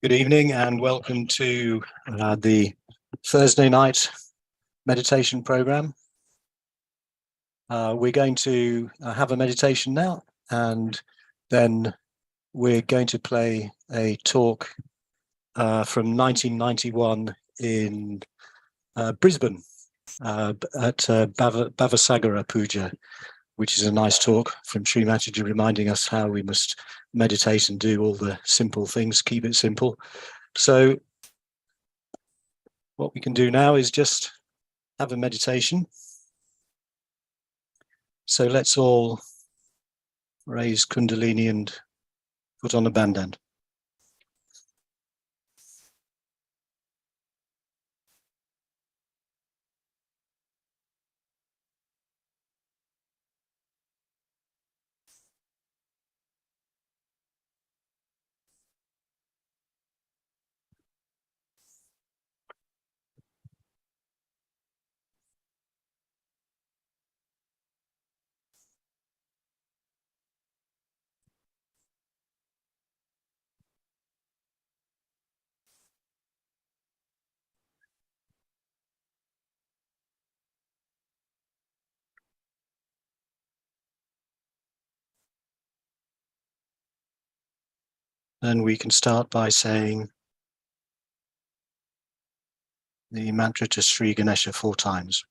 Good evening and welcome to the Thursday night meditation program. We're going to have a meditation now, and then we're going to play a talk from 1991 in Brisbane at Bhavasagara Puja, which is a nice talk from Sri Mataji reminding us how we must meditate and do all the simple things, keep it simple. So what we can do now is just have a meditation. So let's all raise Kundalini and put on a bandana. And we can start by saying the mantra to Sri Ganesha 4 times.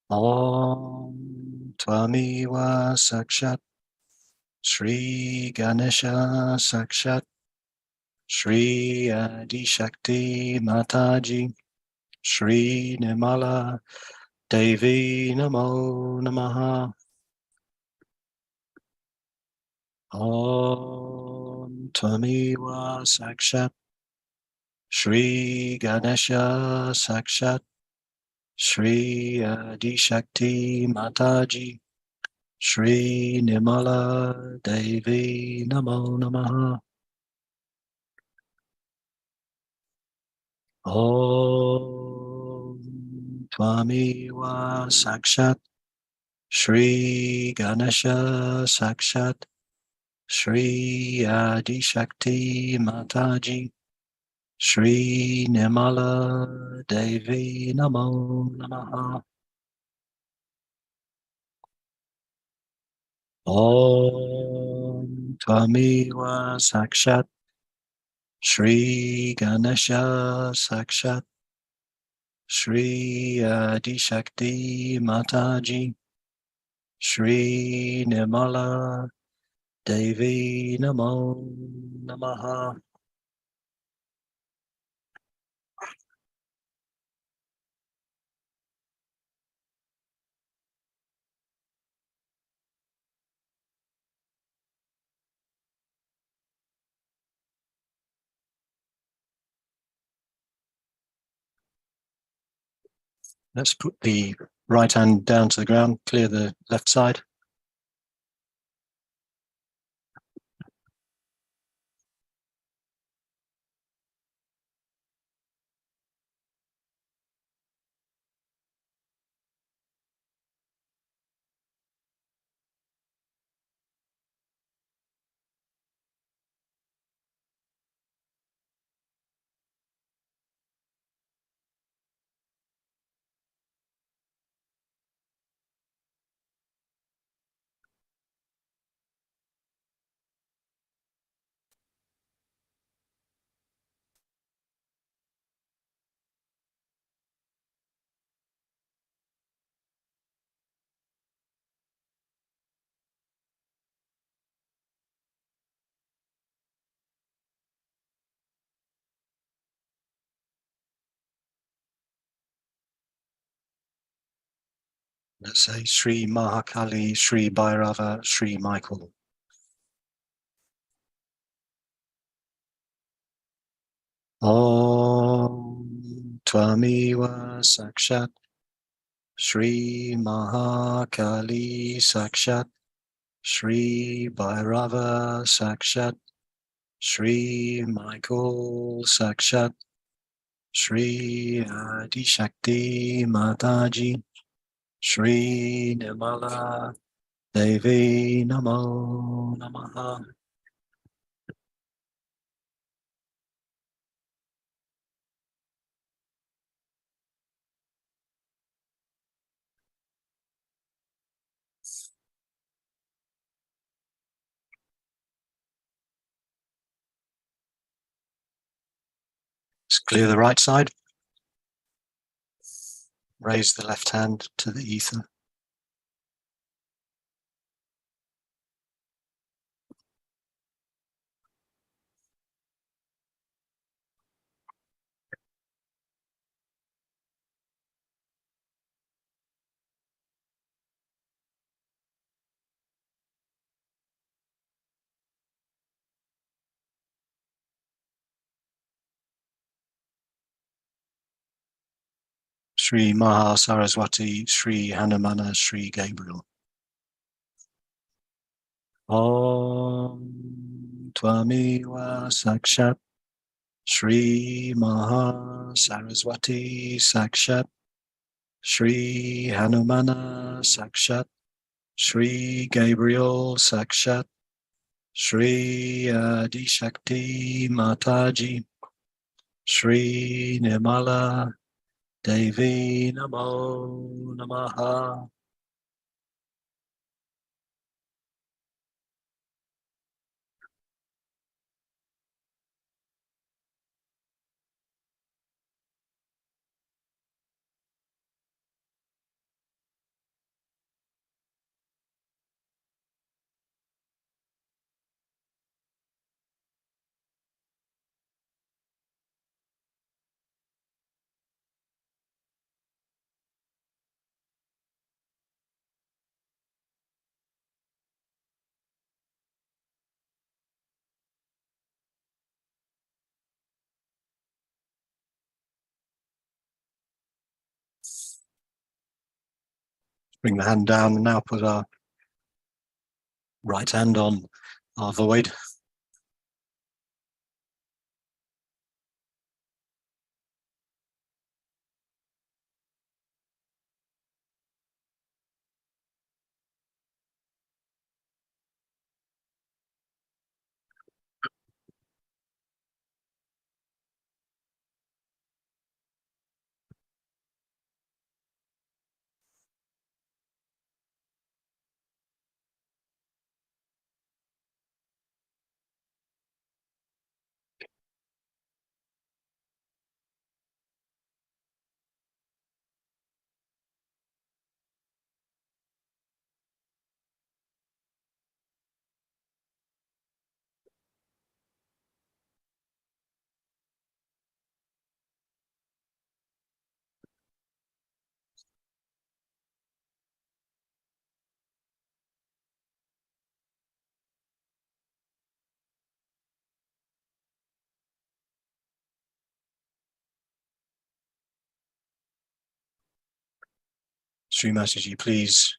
Om Tvamiva Sakshat Sri Ganesha Sakshat Sri Adi Shakti Mataji Sri Nirmala Devi Namo Namaha. Om Tvamiva Sakshat Sri Ganesha Sakshat Sri Adi Shakti Mataji Sri Nirmala Devi Namo Namaha. Om Tvamiva Sakshat Sri Ganesha Sakshat Sri Adi Shakti Mataji Sri Nirmala Devi Namo Namaha. Om Tvamiva Sakshat Sri Ganesha Sakshat Sri Adi Shakti Mataji Sri Nirmala Devi Namo Namaha. Let's put the right hand down to the ground, clear the left side. Let's say Sri Mahakali, Sri Bhairava, Sri Michael. Om Tvamiva Sakshat Sri Mahakali Sakshat Sri Bhairava Sakshat Sri Michael Sakshat Sri Adi Shakti Mataji Sri Nirmala Devi Namo Namaha. Just clear the right side. Raise the left hand to the ether. Sri Maha Saraswati, Sri Hanumana, Sri Gabriel. Om Tvamiva Sakshat Sri Maha Saraswati Sakshat Sri Hanumana Sakshat Sri Gabriel Sakshat Sri Adishakti Mataji Sri Nirmala Devi Namo Namaha. Bring the hand down and now put our right hand on our void. Sri Mataji, please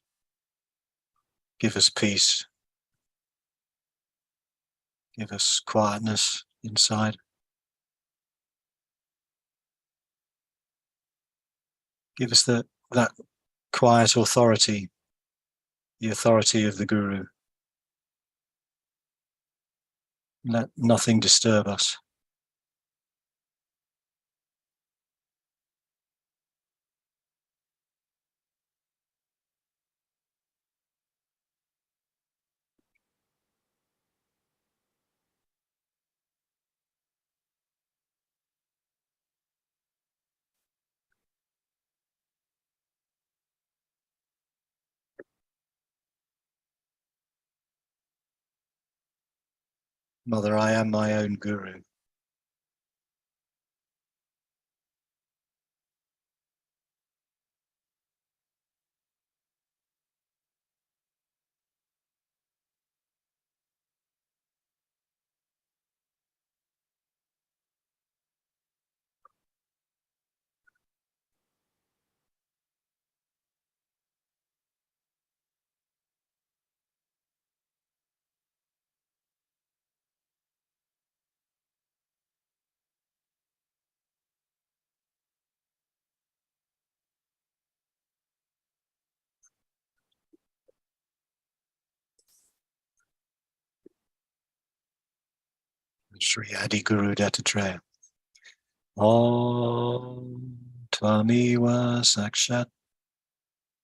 give us peace. Give us quietness inside. Give us that quiet authority, the authority of the Guru. Let nothing disturb us. Mother, I am my own Guru. Sri Adi Guru Dattatreya. Om Tvamiwa Sakshat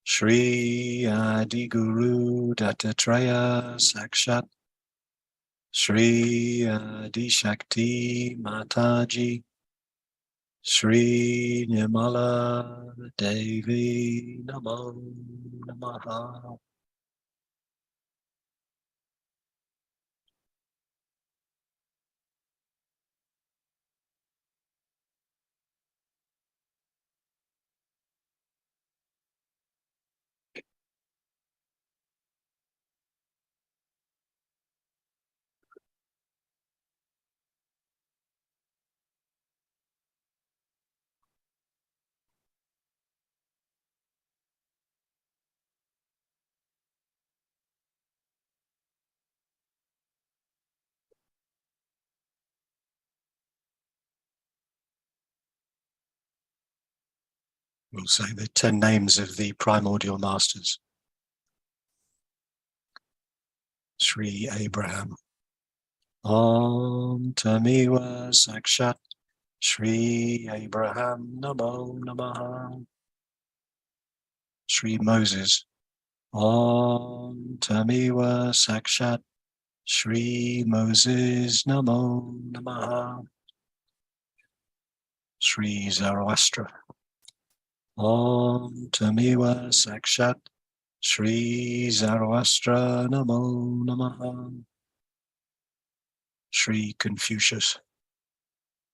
Sri Adi Guru Dattatreya Sakshat Sri Adi Shakti Mataji Sri Nirmala Devi Namo Namaha. We'll say the 10 names of the primordial masters. Sri Abraham. Om Tamiwa Sakshat Sri Abraham Namo Namaha. Sri Moses. Om Tamiwa Sakshat Sri Moses Namo Namaha. Sri Zoroastra. Om Tamiwa Sakshat Sri Zoroastra Namo Namaha. Sri Confucius.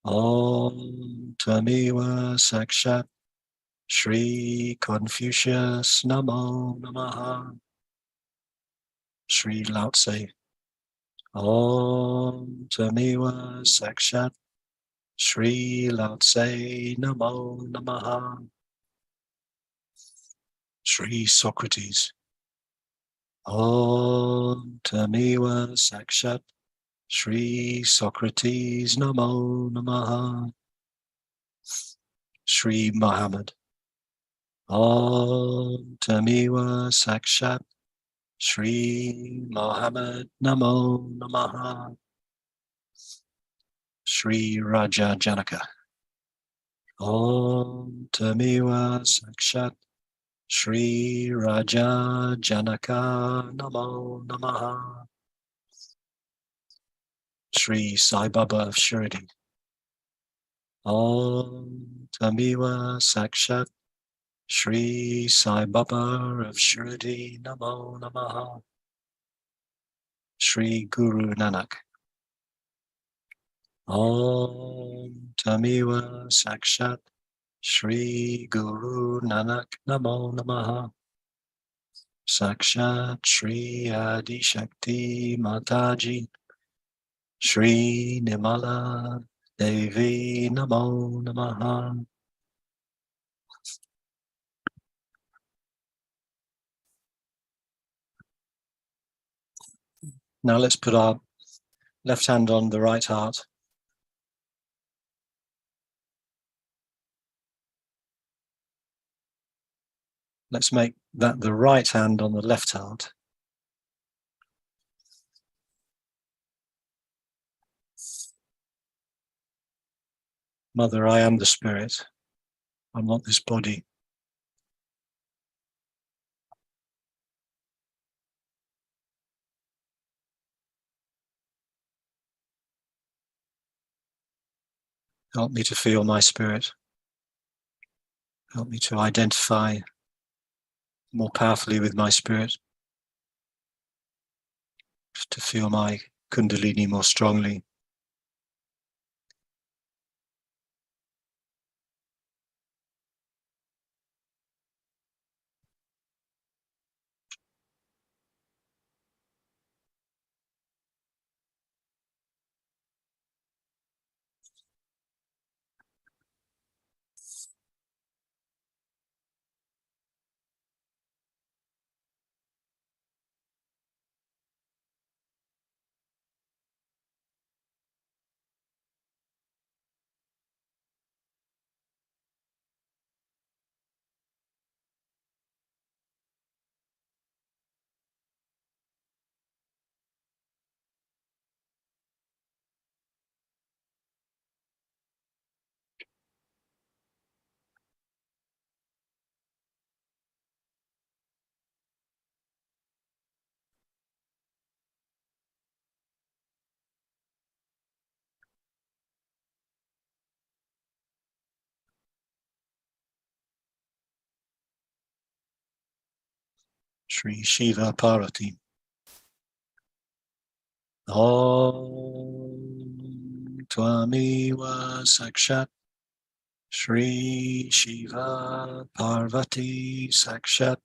Om Tamiwa Sakshat Sri Confucius Namo Namaha. Sri Lao Tse. Om Tamiwa Sakshat Sri Lao Tse Namo Namaha. Sri Socrates. Om Tamiwa Sakshat Sri Socrates Namo Namaha. Sri Muhammad. Om Tamiwa Sakshat Sri Muhammad Namo Namaha. Sri Raja Janaka. Om Tamiwa Sakshat Sri Raja Janaka Namo Namaha. Sri Sai Baba of Shirdi. Om Tamiwa Sakshat Sri Sai Baba of Shirdi Namo Namaha. Sri Guru Nanak. Om Tamiwa Sakshat Sri Guru Nanak Namo Namaha. Sakshat Sri Adi Shakti Mataji Sri Nirmala Devi Namo Namaha. Now let's put our left hand on the right heart. Let's make that the right hand on the left heart. Mother, I am the spirit. I'm not this body. Help me to feel my spirit. Help me to identify more powerfully with my spirit. To feel my Kundalini more strongly. Shri Shiva Parvati. Om Tvamiva Sakshat Shri Shiva Parvati Sakshat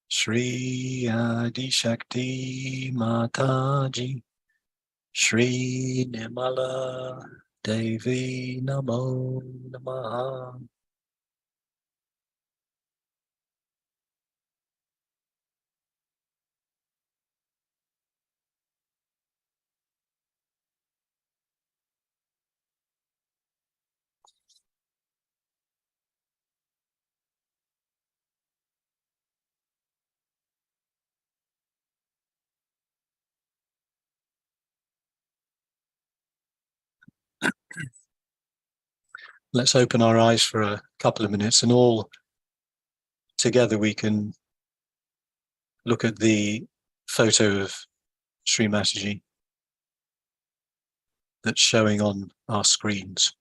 Shri Adi Shakti Mataji Shri Nirmala Devi Namo Namaha. Let's open our eyes for a couple of minutes, and all together we can look at the photo of Sri Mataji that's showing on our screens.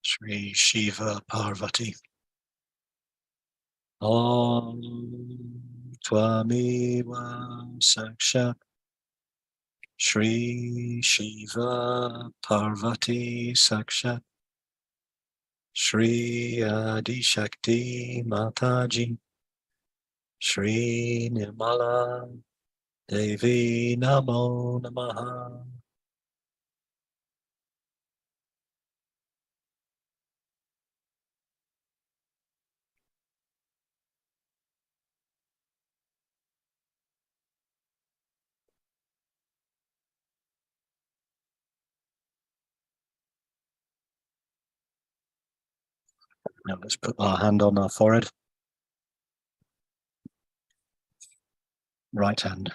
Shri Shiva Parvati. Om Tvamiva Sakshat Shri Shiva Parvati Sakshat Shri Adi Shakti Mataji Shri Nirmala Devi Namo Namaha. Now let's put our hand on our forehead. Right hand.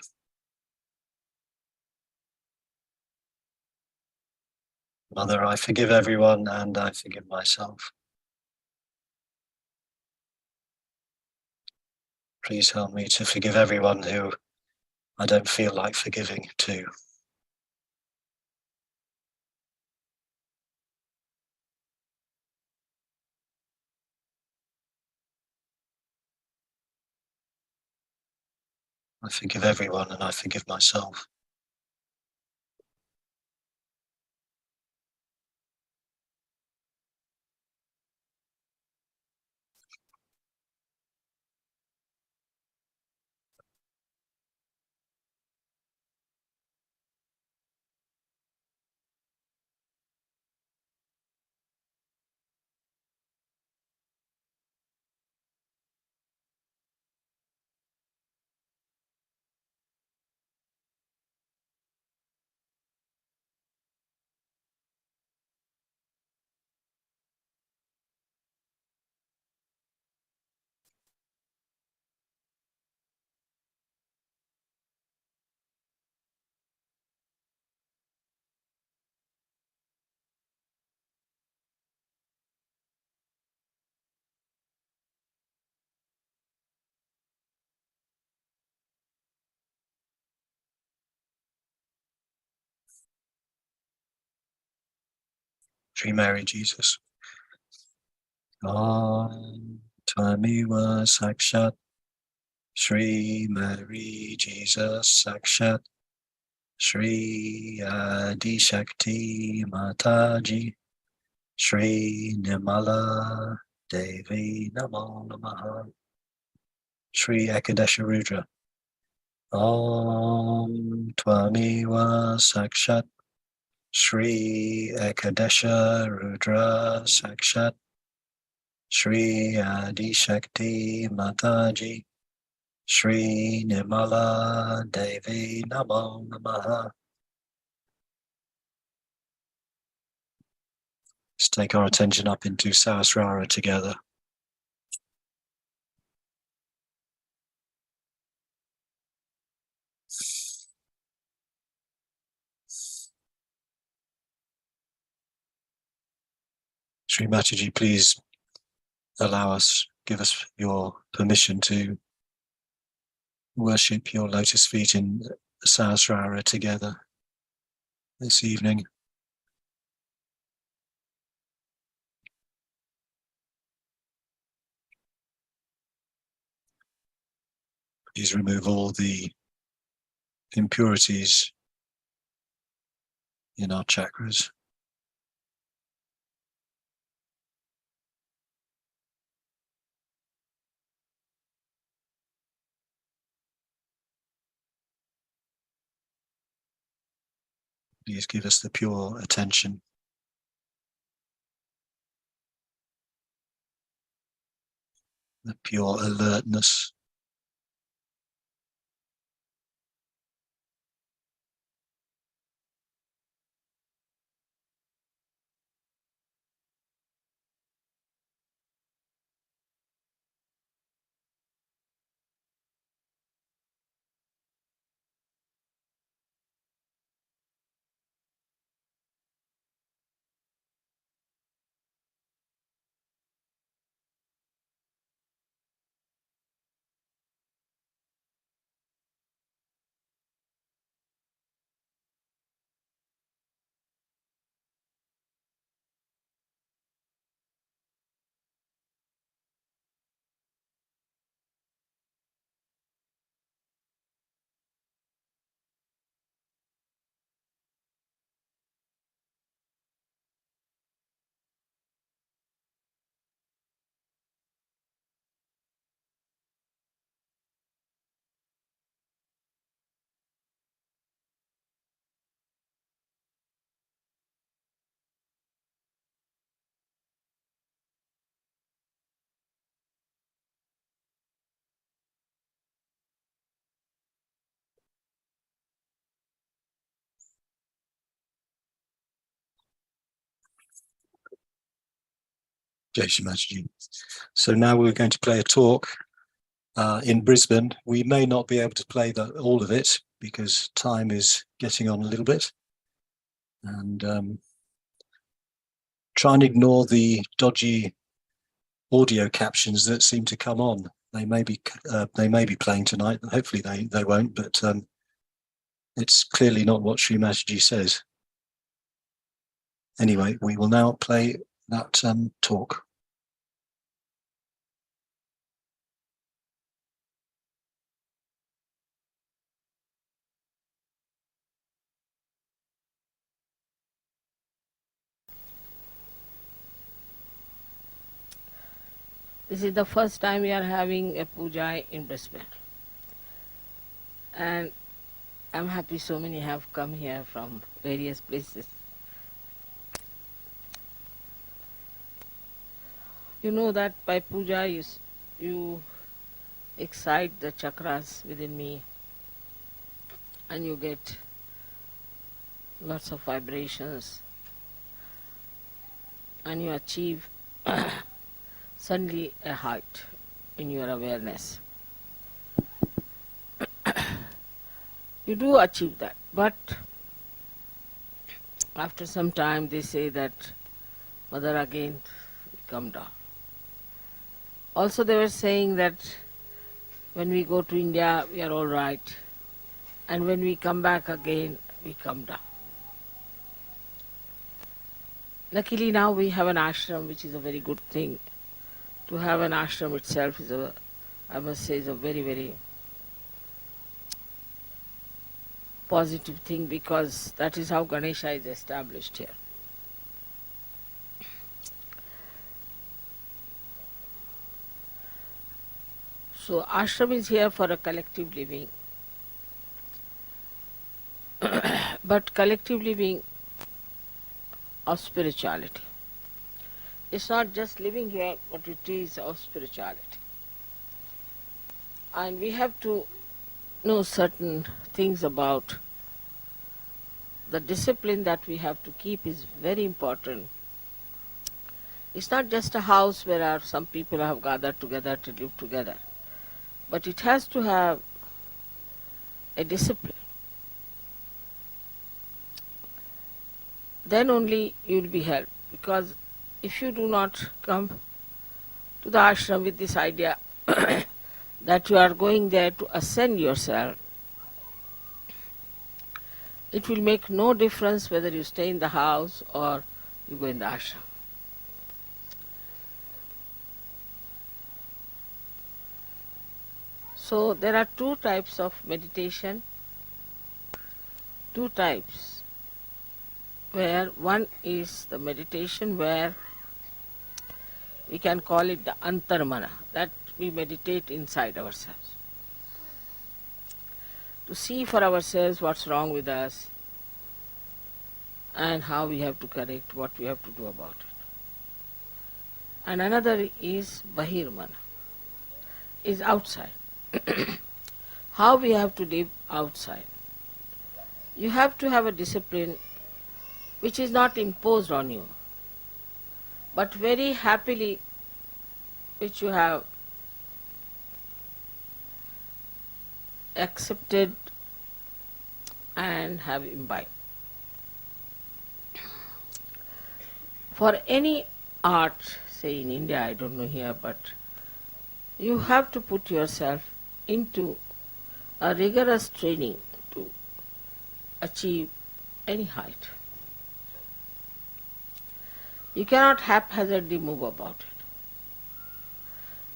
Mother, I forgive everyone and I forgive myself. Please help me to forgive everyone who I don't feel like forgiving too. I forgive everyone and I forgive myself. Sri Mary Jesus. Om Tvamiwa Sakshat Sri Mary Jesus Sakshat Sri Adi Shakti Mataji Sri Nirmala Devi Namo Namaha. Sri Ekadesha Rudra. Om Tvamiwa Sakshat Sri Ekadesha Rudra Sakshat Sri Adi Shakti Mataji Sri Nirmala Devi Namo Namaha. Let's take our attention up into Sahasrara together. Sri Mataji, please give us your permission to worship your lotus feet in Sahasrara together this evening. Please remove all the impurities in our chakras. Please give us the pure attention, the pure alertness. Jai Shri Mataji. So now we're going to play a talk in Brisbane. We may not be able to play all of it because time is getting on a little bit. And try and ignore the dodgy audio captions that seem to come on. They may be playing tonight. Hopefully they won't, but it's clearly not what Sri Mataji says. Anyway, we will now play that talk. This is the first time we are having a puja in Brisbane. And I'm happy so many have come here from various places. You know that by puja you excite the chakras within me and you get lots of vibrations and you achieve suddenly a height in your awareness. You do achieve that, but after some time they say that Mother again we come down. Also they were saying that when we go to India we are all right, and when we come back again we come down. Luckily now we have an ashram, which is a very good thing. To have an ashram itself is I must say, is a very, very positive thing, because that is how Ganesha is established here. So ashram is here for a collective living, but collective living of spirituality. It's not just living here, but it is of spirituality. And we have to know certain things about the discipline that we have to keep is very important. It's not just a house where some people have gathered together to live together, but it has to have a discipline. Then only you will be helped, because if you do not come to the ashram with this idea that you are going there to ascend yourself, it will make no difference whether you stay in the house or you go in the ashram. So there are two types of meditation, two types, where one is the meditation where we can call it the antarmana, that we meditate inside ourselves, to see for ourselves what's wrong with us and how we have to correct, what we have to do about it. And another is bahirmana, is outside. How we have to live outside. You have to have a discipline which is not imposed on you, but very happily which you have accepted and have imbibed. For any art, say in India, I don't know here, but you have to put yourself into a rigorous training to achieve any height. You cannot haphazardly move about it.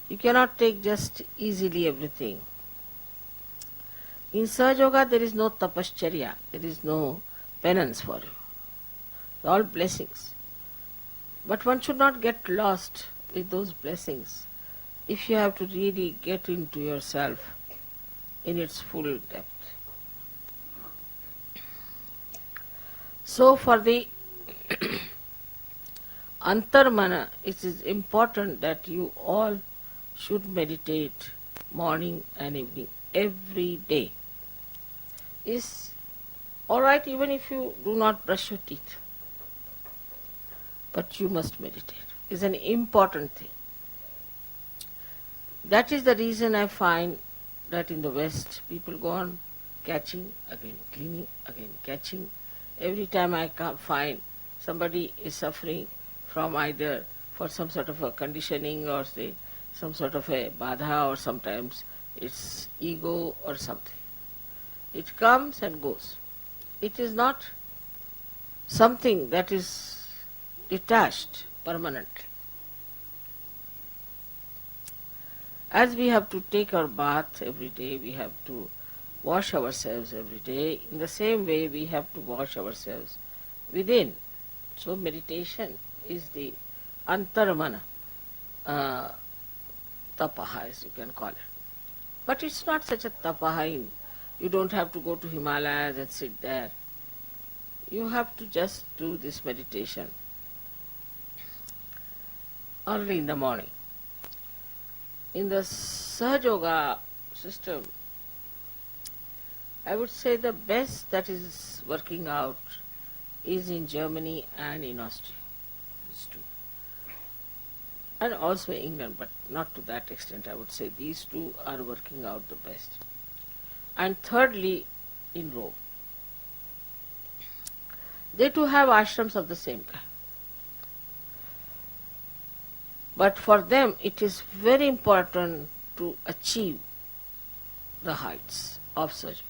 You cannot take just easily everything. In Sahaja Yoga there is no tapascharya, there is no penance for you. All blessings. But one should not get lost with those blessings if you have to really get into yourself in its full depth. So for the antarmana, it is important that you all should meditate morning and evening, every day. Is alright even if you do not brush your teeth, but you must meditate. It's an important thing. That is the reason I find that in the West people go on catching, again cleaning, again catching. Every time I find somebody is suffering from either for some sort of a conditioning or say some sort of a badha, or sometimes it's ego or something. It comes and goes. It is not something that is detached permanently. As we have to take our bath every day, we have to wash ourselves every day, in the same way we have to wash ourselves within. So meditation is the antarmana, tapaha as you can call it. But it's not such a tapaha. You don't have to go to Himalayas and sit there. You have to just do this meditation early in the morning. In the Sahaja Yoga system, I would say the best that is working out is in Germany and in Austria. These two. And also England, but not to that extent. I would say these two are working out the best. And thirdly, in Rome. They too have ashrams of the same kind. But for them it is very important to achieve the heights of Sahaja Yoga.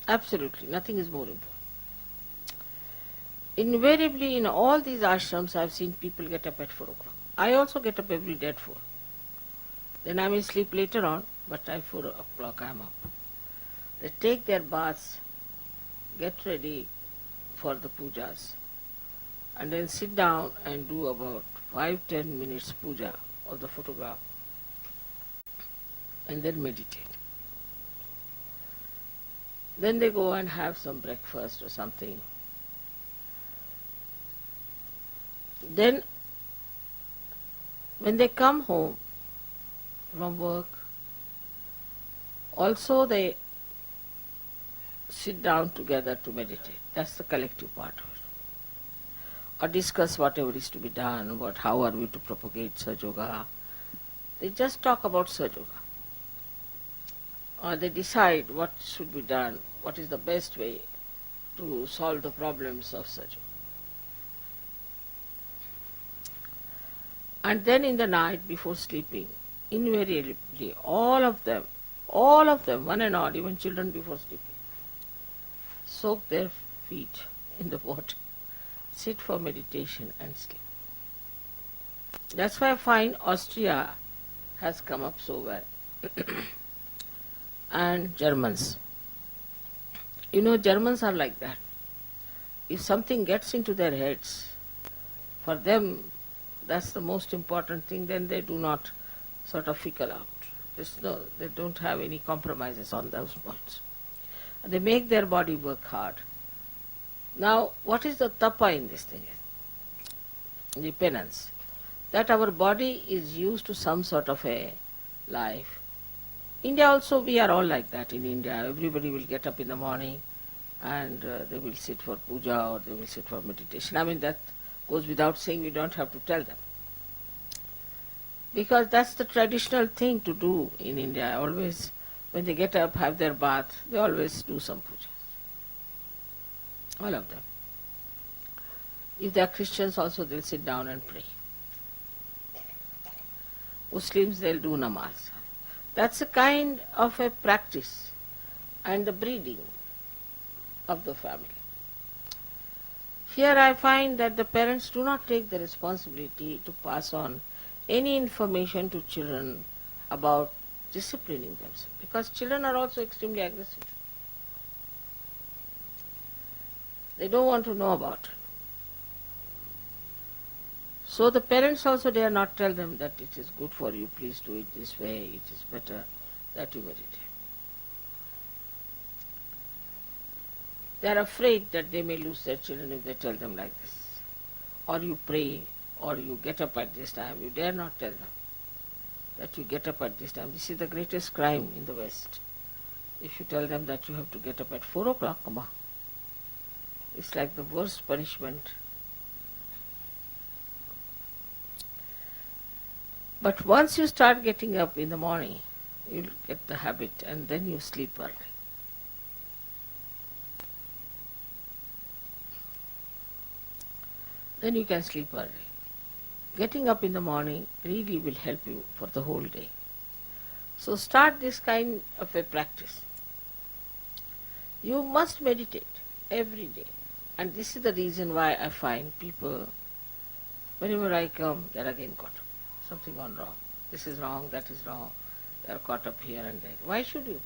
Absolutely, nothing is more important. invariably in all these ashrams I've seen people get up at 4 o'clock. I also get up every day at 4. Then I may sleep later on, but at 4 o'clock I'm up. They take their baths, get ready for the pujas, and then sit down and do about 5-10 minutes puja of the photograph, and then meditate. Then they go and have some breakfast or something. Then when they come home from work, also they sit down together to meditate. That's the collective part of it. Or discuss whatever is to be done, how are we to propagate Sahaja Yoga. They just talk about Sahaja Yoga. Or they decide what should be done, what is the best way to solve the problems of Sahaja Yoga. And then in the night before sleeping, invariably all of them, one and all, even children before sleeping, soak their feet in the water, sit for meditation and sleep. That's why I find Austria has come up so well. And Germans. You know, Germans are like that. If something gets into their heads, for them that's the most important thing, then they do not sort of fickle out. They don't have any compromises on those points. They make their body work hard. Now, what is the tapa in this thing? The penance. That our body is used to some sort of a life. India also, we are all like that in India. Everybody will get up in the morning and they will sit for puja or they will sit for meditation. I mean, that goes without saying, we don't have to tell them. Because that's the traditional thing to do in India. Always, when they get up, have their bath, they always do some puja. All of them. If they are Christians also, they'll sit down and pray. Muslims, they'll do namaz. That's a kind of a practice and the breeding of the family. Here I find that the parents do not take the responsibility to pass on any information to children about disciplining themselves, because children are also extremely aggressive. They don't want to know about it. So the parents also dare not tell them that it is good for you, please do it this way, it is better that you meditate. They are afraid that they may lose their children if they tell them like this. Or you pray, or you get up at this time. You dare not tell them that you get up at this time. This is the greatest crime in the West. If you tell them that you have to get up at 4 o'clock, it's like the worst punishment. But once you start getting up in the morning, you'll get the habit and then you sleep early. Then you can sleep early. Getting up in the morning really will help you for the whole day. So start this kind of a practice. You must meditate every day. And this is the reason why I find people, whenever I come, they're again caught up. Something gone wrong. This is wrong, that is wrong. They're caught up here and there. Why should you?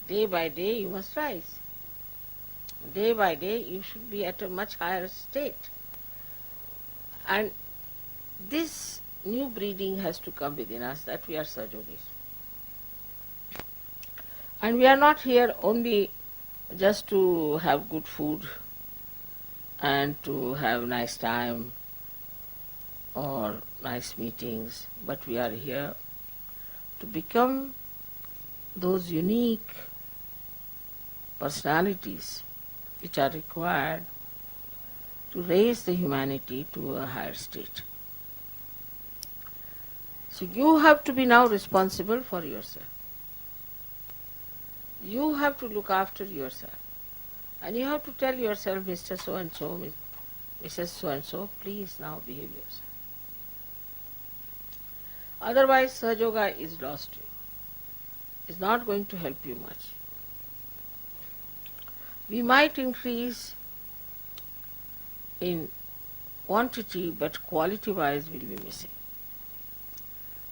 Day by day you must rise. Day by day you should be at a much higher state. And this new breeding has to come within us, that we are Sahaja Yogis. And we are not here only just to have good food and to have nice time or nice meetings, but we are here to become those unique personalities which are required to raise the humanity to a higher state. So you have to be now responsible for yourself. You have to look after yourself. And you have to tell yourself, Mr. So-and-so, Mrs. So-and-so, please now behave yourself. Otherwise, Sahaja Yoga is lost to you. It's not going to help you much. We might increase in quantity, but quality wise will be missing.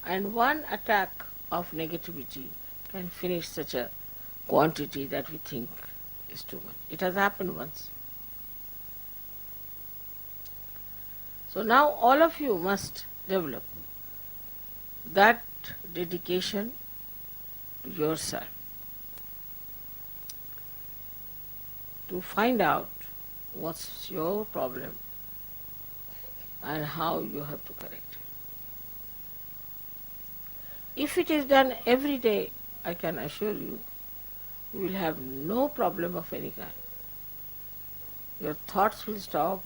And one attack of negativity can finish such a quantity that we think is too much. It has happened once. So now all of you must develop that dedication to yourself to find out what's your problem and how you have to correct it. If it is done every day, I can assure you, you will have no problem of any kind. Your thoughts will stop,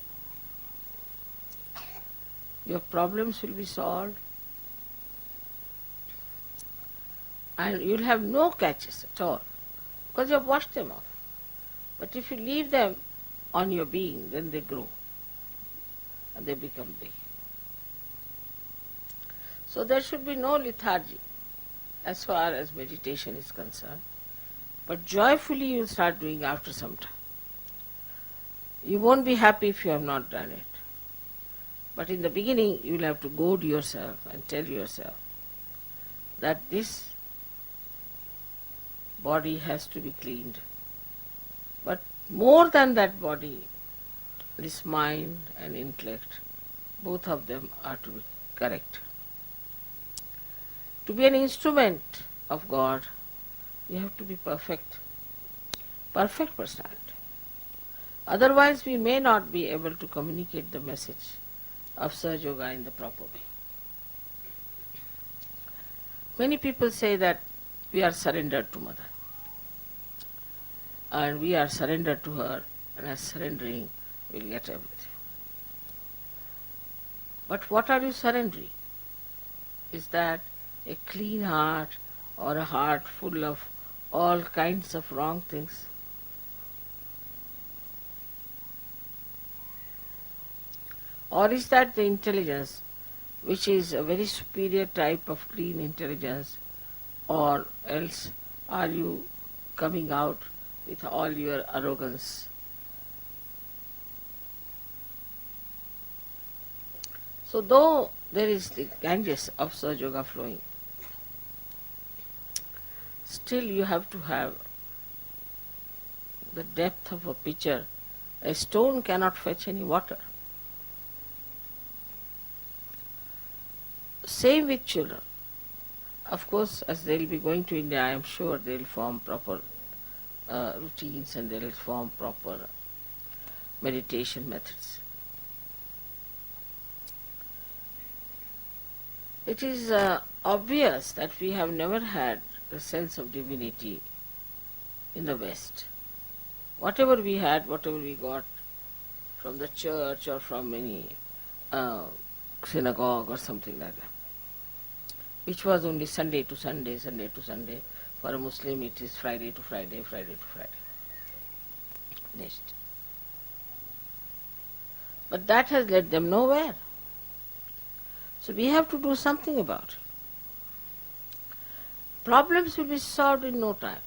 your problems will be solved, and you'll have no catches at all, because you have washed them off. But if you leave them on your being, then they grow and they become big. So there should be no lethargy as far as meditation is concerned, but joyfully you will start doing after some time. You won't be happy if you have not done it. But in the beginning you will have to goad yourself and tell yourself that this body has to be cleaned. But more than that body, this mind and intellect, both of them are to be correct. To be an instrument of God, you have to be perfect personality. Otherwise we may not be able to communicate the message of Sahaja Yoga in the proper way. Many people say that we are surrendered to Mother, and we are surrendered to her, and as surrendering we'll get everything. But what are you surrendering? Is that a clean heart or a heart full of all kinds of wrong things? Or is that the intelligence which is a very superior type of clean intelligence, or else are you coming out with all your arrogance? So though there is the Ganges of Sahaja Yoga flowing, still you have to have the depth of a pitcher. A stone cannot fetch any water. Same with children. Of course, as they will be going to India, I am sure they will form proper routines and they will form proper meditation methods. It is obvious that we have never had the sense of divinity in the West. Whatever we had, whatever we got from the church or from any synagogue or something like that, which was only Sunday to Sunday, Sunday to Sunday. For a Muslim it is Friday to Friday, Friday to Friday. Next. But that has led them nowhere. So we have to do something about it. Problems will be solved in no time.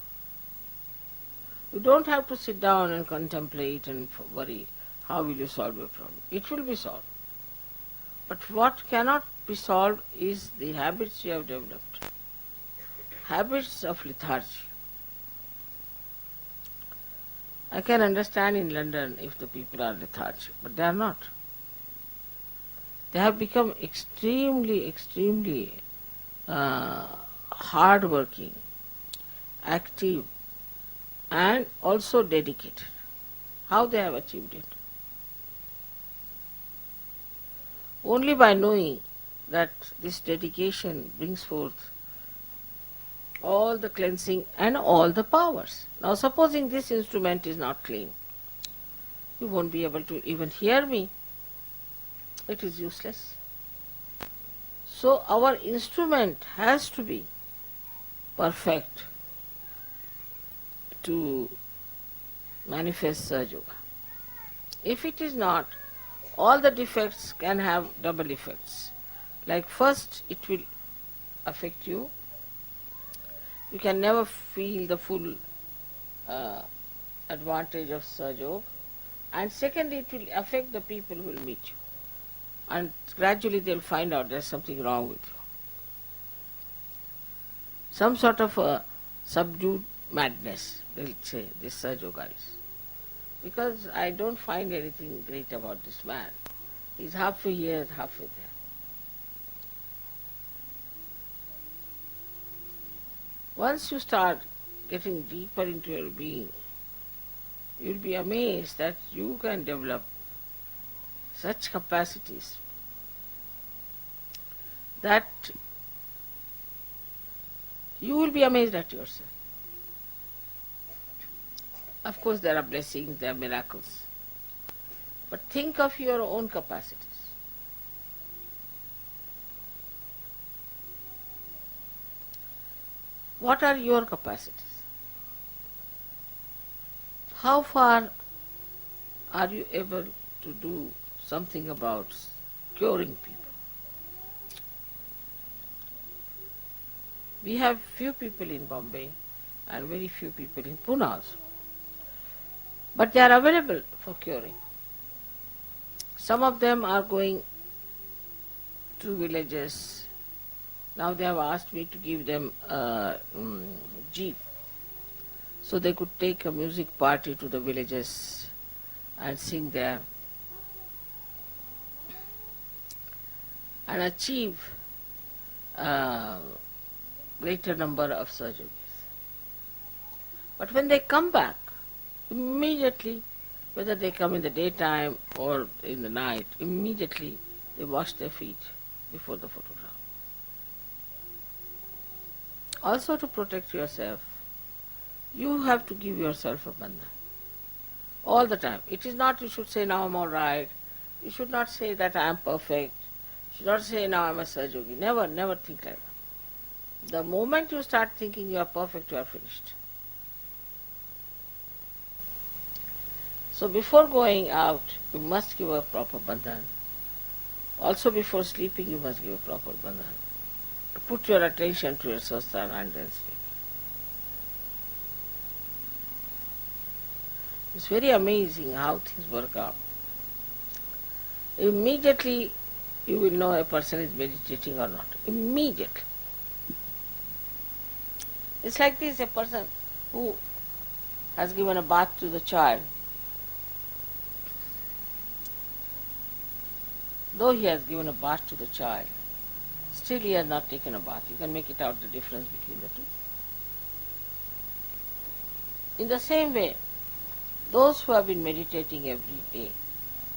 You don't have to sit down and contemplate and worry how will you solve your problem. It will be solved. But what cannot be solved is the habits you have developed. Habits of lethargy. I can understand in London if the people are lethargic, but they are not. They have become extremely hard-working, active, and also dedicated. How they have achieved it? Only by knowing that this dedication brings forth all the cleansing and all the powers. Now supposing this instrument is not clean, you won't be able to even hear me. It is useless. So our instrument has to be perfect to manifest Sahaja Yoga. If it is not, all the defects can have double effects. Like first, it will affect you. You can never feel the full advantage of Sahaja Yoga. And secondly, it will affect the people who will meet you. And gradually they'll find out there's something wrong with you. Some sort of a subdued madness, they'll say, this Saj Yoga is. Because I don't find anything great about this man. He's halfway here, halfway there. Once you start getting deeper into your being, you'll be amazed that you can develop such capacities that you will be amazed at yourself. Of course, there are blessings, there are miracles. But think of your own capacities. What are your capacities? How far are you able to do something about curing people? We have few people in Bombay and very few people in Pune also. But they are available for curing. Some of them are going to villages. Now they have asked me to give them a jeep, so they could take a music party to the villages and sing there and achieve a greater number of surgeries. But when they come back, immediately, whether they come in the daytime or in the night, immediately they wash their feet before the photograph. Also, to protect yourself, you have to give yourself a bandhan all the time. It is not you should say, now I'm all right. You should not say that I am perfect. You should not say, now I'm a Saj Yogi. Never, never think like that. The moment you start thinking you are perfect, you are finished. So before going out, you must give a proper bandhan. Also before sleeping, you must give a proper bandhan. Put your attention to your sasana and then sleep. It's very amazing how things work out. Immediately you will know a person is meditating or not. Immediately. It's like this, a person who has given a bath to the child. Though he has given a bath to the child, still he has not taken a bath. You can make it out the difference between the two. In the same way, those who have been meditating every day,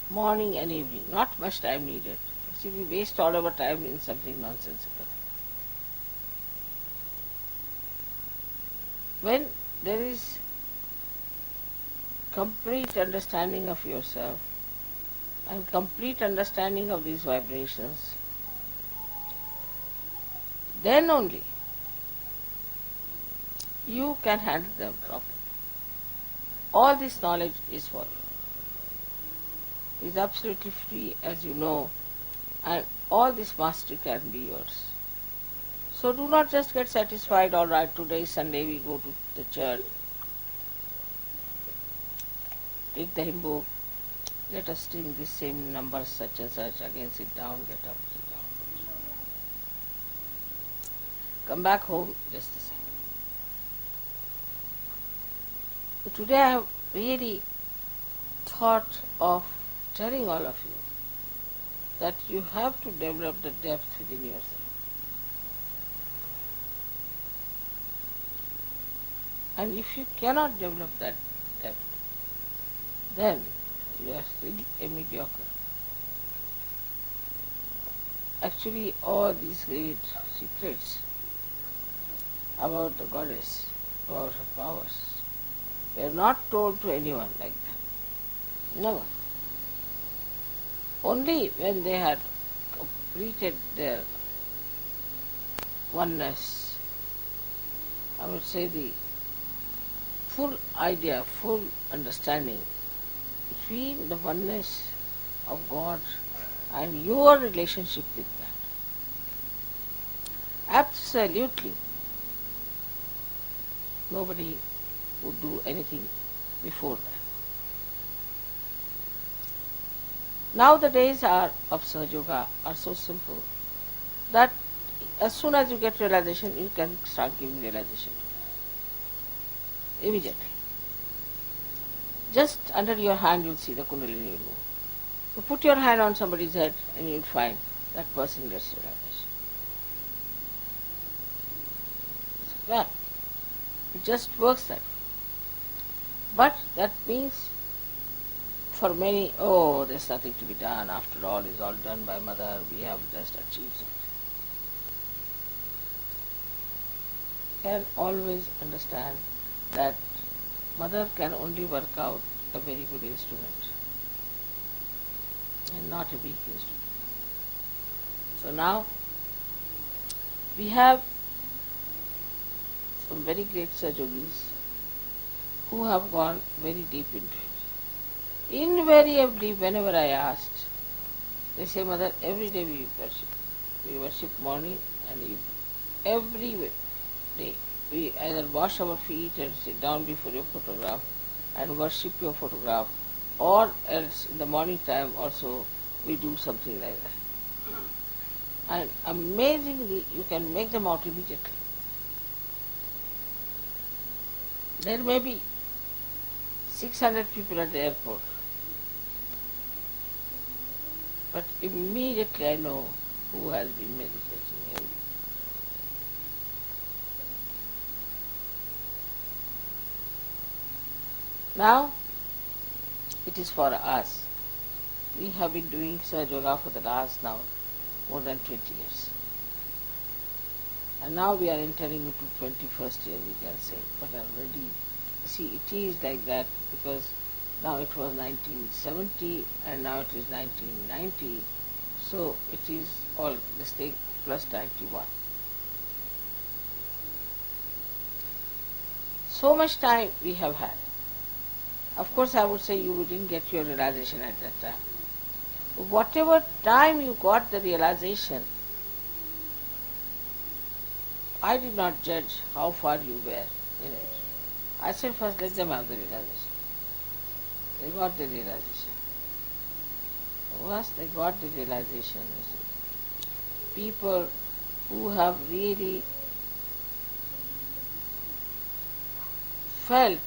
morning and evening, not much time needed. See, we waste all our time in something nonsensical. When there is complete understanding of yourself and complete understanding of these vibrations, then only you can handle them properly. All this knowledge is for you. It is absolutely free, as you know, and all this mastery can be yours. So do not just get satisfied, all right, today is Sunday, we go to the church, take the hymn book, let us sing this same number such and such, again sit down, get up, sit down. Come back home, just the same. So today I have really thought of telling all of you that you have to develop the depth within yourself. And if you cannot develop that depth, then you are still a mediocre. Actually, all these great secrets about the goddess, about her powers, were not told to anyone like that. Never. Only when they had completed their oneness, I would say the full idea, full understanding between the oneness of God and your relationship with that. Absolutely. Nobody would do anything before that. Now the days are of Sahaja Yoga are so simple that as soon as you get realization, you can start giving realization immediately. Just under your hand, you'll see the Kundalini will move. You put your hand on somebody's head, and you'll find that person gets realization. Well, it just works that way. But that means for many, oh, there's nothing to be done. After all, it's all done by Mother. We have just achieved something. Can always understand that Mother can only work out a very good instrument and not a weak instrument. So now we have some very great Sajogis who have gone very deep into it. Invariably, whenever I asked, they say, Mother, every day we worship. We worship morning and evening. Every day. We either wash our feet and sit down before your photograph and worship your photograph, or else in the morning time also we do something like that. And amazingly, you can make them out immediately. There may be 600 people at the airport, but immediately I know who has been meditating every day. Now, it is for us. We have been doing Sahaja Yoga for the last now more than 20 years. And now we are entering into 21st year, we can say. But already, see, it is like that because now it was 1970 and now it is 1990. So it is all this thing plus 91. So much time we have had. Of course, I would say you didn't get your realization at that time. Whatever time you got the realization, I did not judge how far you were in it. I said first let them have the realization. They got the realization. Once they got the realization, you see, people who have really felt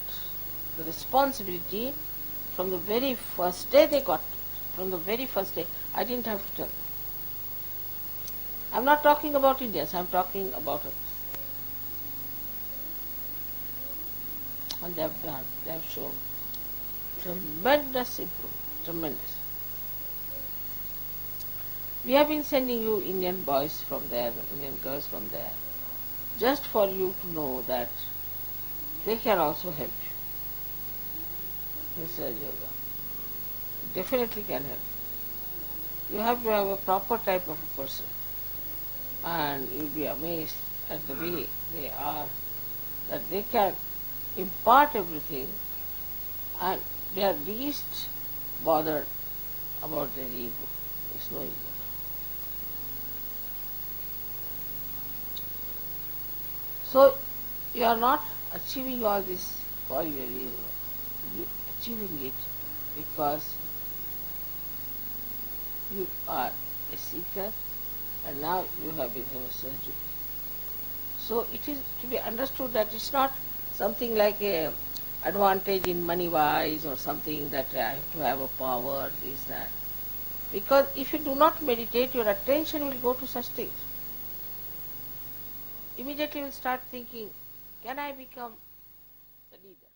the responsibility from the very first day they got it. From the very first day, I didn't have to tell them. I'm not talking about Indians, I'm talking about others. And they have done, they have shown tremendous improvement, tremendous. We have been sending you Indian boys from there, Indian girls from there, just for you to know that they can also help you in Sahaja Yoga. Definitely can help. You have to have a proper type of a person, and you'll be amazed at the way they are, that they can impart everything and they are least bothered about their ego. There's no ego. So you are not achieving all this for your ego. You are achieving it because you are a seeker and now you have become a surgeon. So it is to be understood that it's not something like a advantage in money wise or something that I have to have a power, this, that. Because if you do not meditate, your attention will go to such things. Immediately you will start thinking, can I become the leader?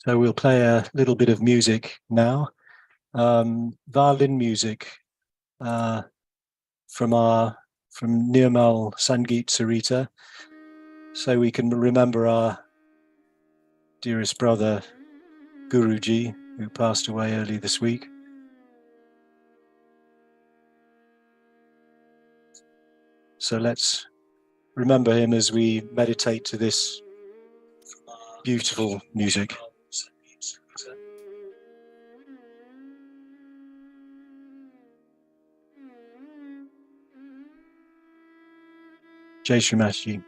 So we'll play a little bit of music now, violin music from Nirmal Sangeet Sarita, so we can remember our dearest brother Guruji, who passed away early this week. So let's remember him as we meditate to this beautiful music. Jai Shri Maharaj.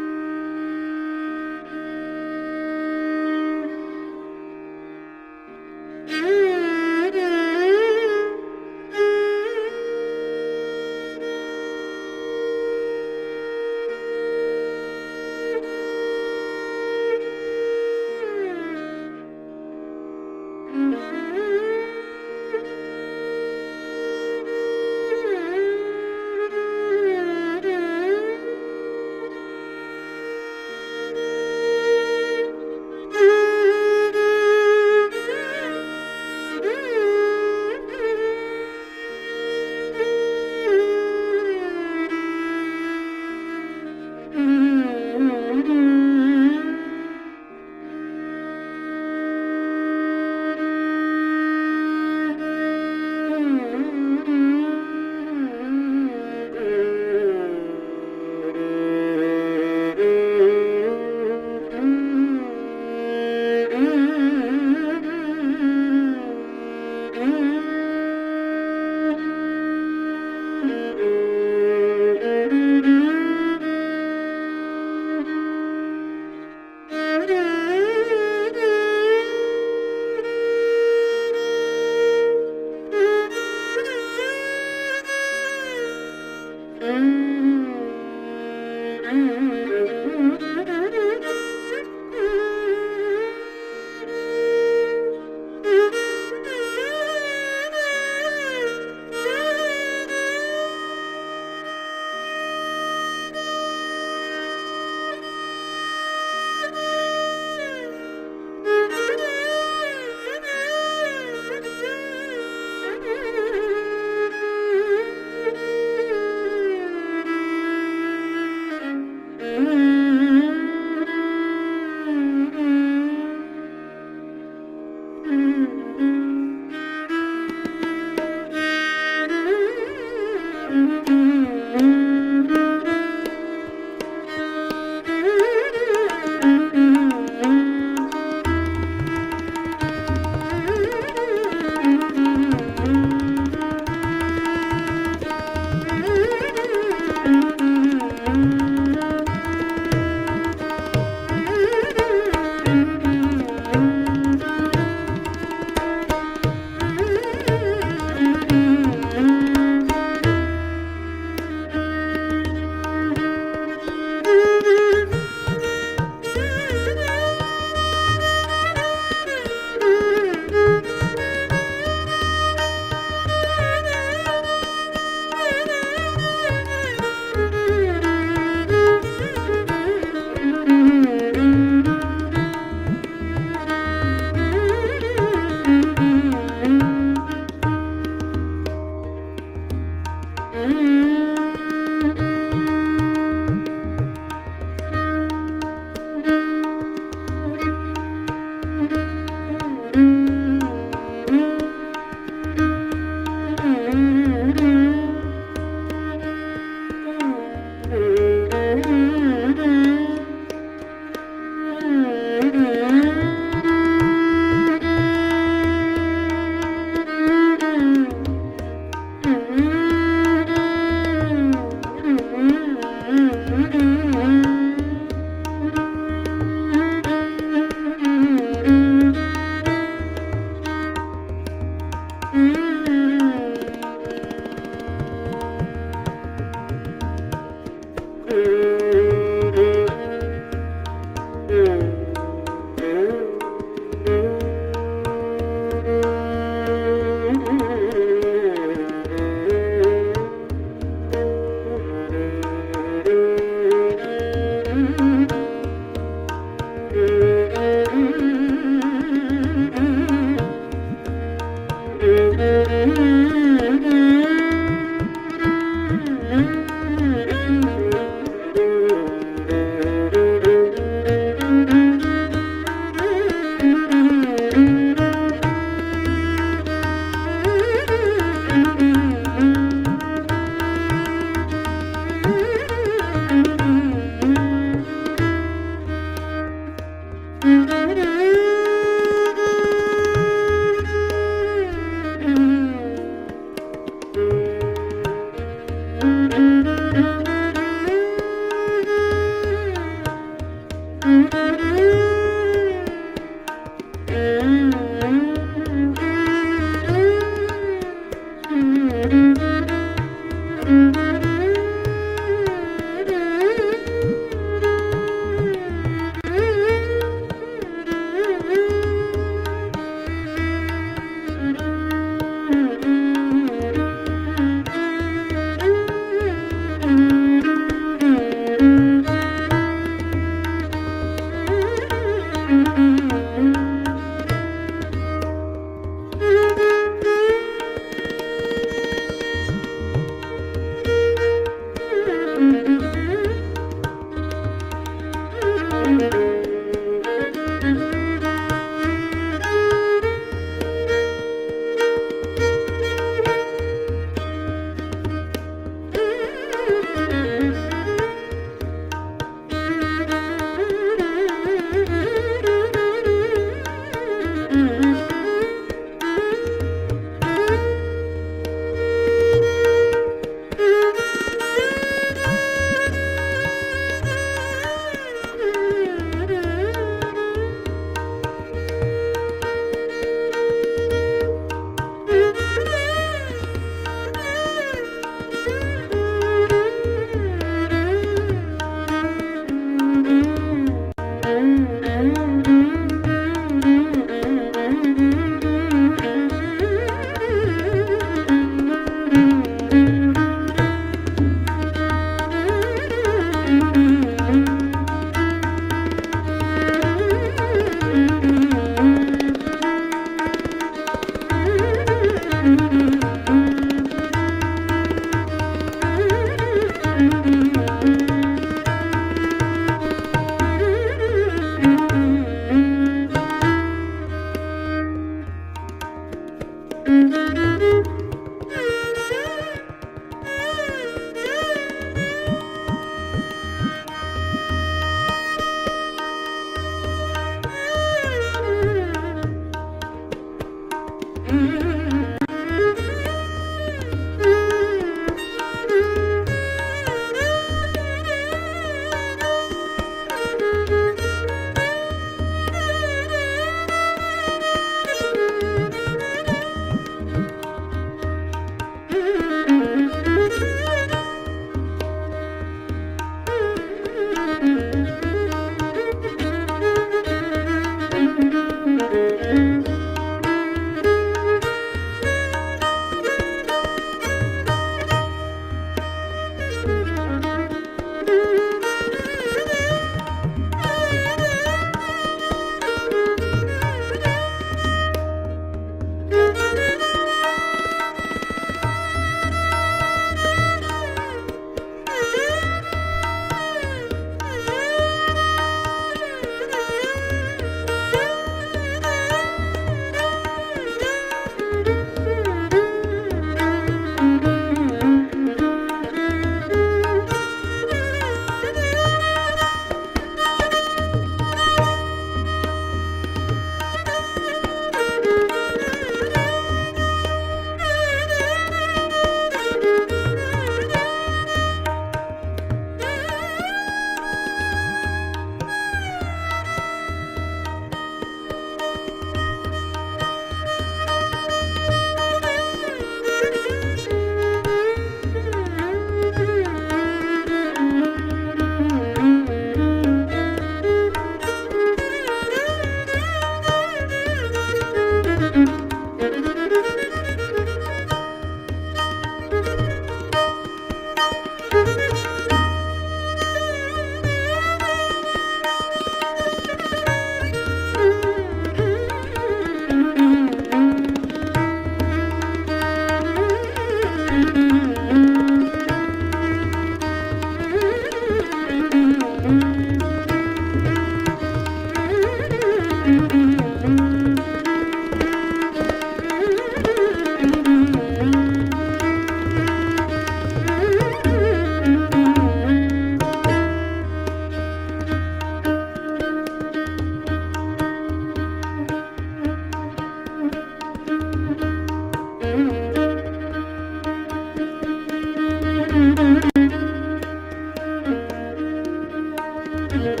Thank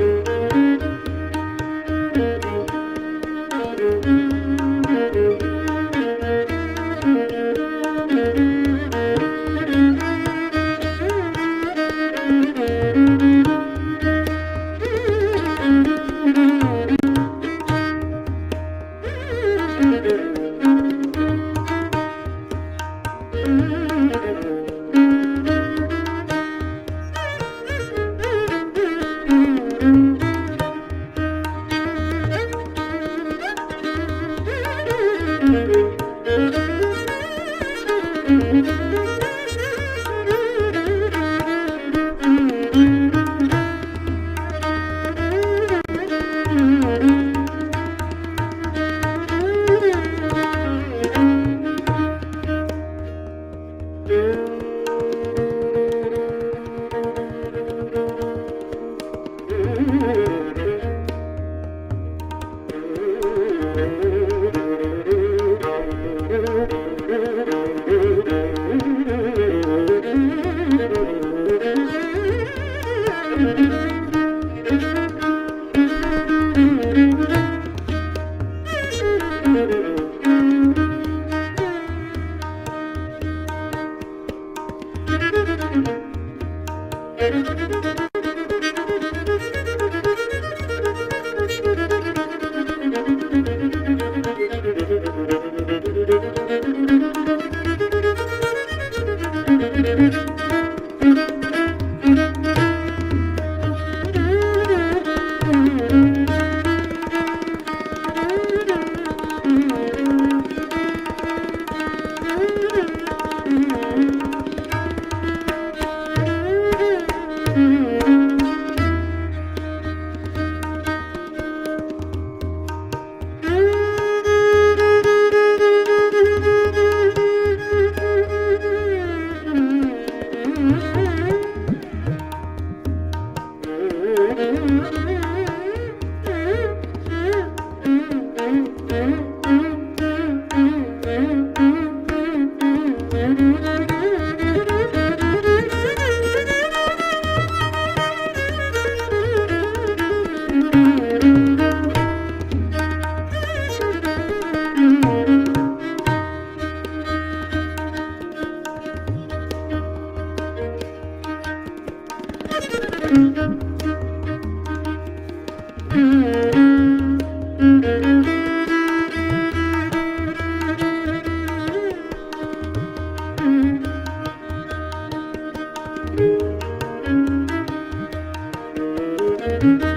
you.